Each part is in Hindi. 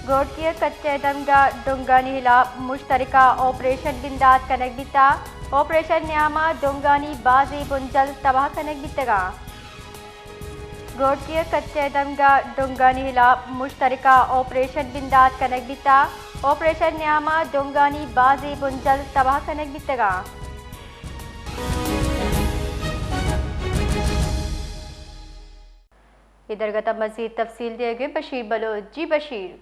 घोड़किय कच्चे दमगा डोंगानी हिला मुश्तरका ऑपरेशन बिंदात कनक बिता ऑपरेशन न्यामा डोंगानी बाजी बुंजल तबाह कनक बितगा घोड़किय कच्चे दमगा डोंगानी हिला मुश्तरका ऑपरेशन बिंदात कनक बिता ऑपरेशन न्यामा डोंगानी बाजी बुंजल तबाह कनक बितगा इधर गता मजीद तफसील दिए बशीर बलोच। जी बशीर।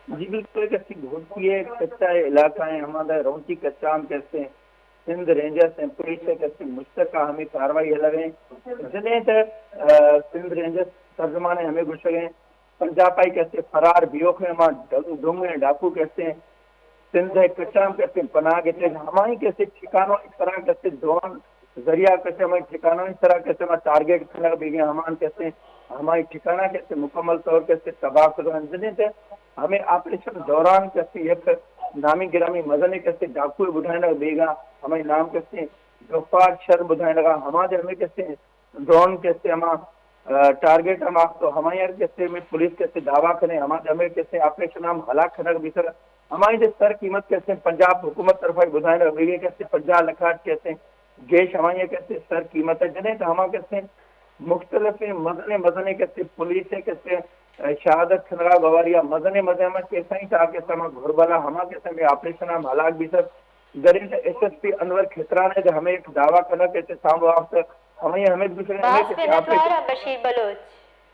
जी बिल्कुल कैसे घोड़किए कच्चा इलाका है हमारा रौची कच्चा हम कहते हैं सिंध रेंजर्स एंड पुलिस से कैसे मुश्तरका हमें कार्रवाई हलवे जॾहिं त सिंध रेंजर्स तर्जुमान हमें घुसगे पंजाब आई कैसे फरार बियोख में मां ढुंग डाकू कैसे सिंध कच्चा कैसे पनाह कैसे हमारी कैसे ठिकानों इस तरह कैसे ड्रोन जरिया कैसे हमारे ठिकानों इस तरह कैसे हमारा टारगेट खड़ा भी हमारे कैसे हमारी ठिकाना कैसे मुकम्मल तौर कैसे तबाह कर जॾहिं त हमें ऑपरेशन दौरान कैसे एक नामी गिरामी मदने कैसे डाकू बुधाने लगा बेगा हमारे नाम कैसे गफ्फार शर बुधाने लगा हमारे हमें कैसे ड्रोन कैसे हम टारगेट हम तो हमारे यार कैसे में पुलिस कैसे दावा करें हमारे हमें कैसे ऑपरेशन हम हलाक खनक बिसर हमारी जो सर कीमत कैसे पंजाब हुकूमत तरफा बुधाने लगा बेगे कैसे 50 लाख कैसे गेश हमारे कैसे सर कीमत है जने तो हमारे कैसे मुख्तलिफ मदने मदने कैसे पुलिस है कैसे शहादत खनरा गवारिया मदने मदने में कैसा ही था कैसे हम घुरबला हमा कैसे में ऑपरेशन हम हलाक भी सर गरीब एसएसपी अनवर खितरान है जो हमें एक दावा करना कैसे सामने हमें दूसरे बशीर बलोच।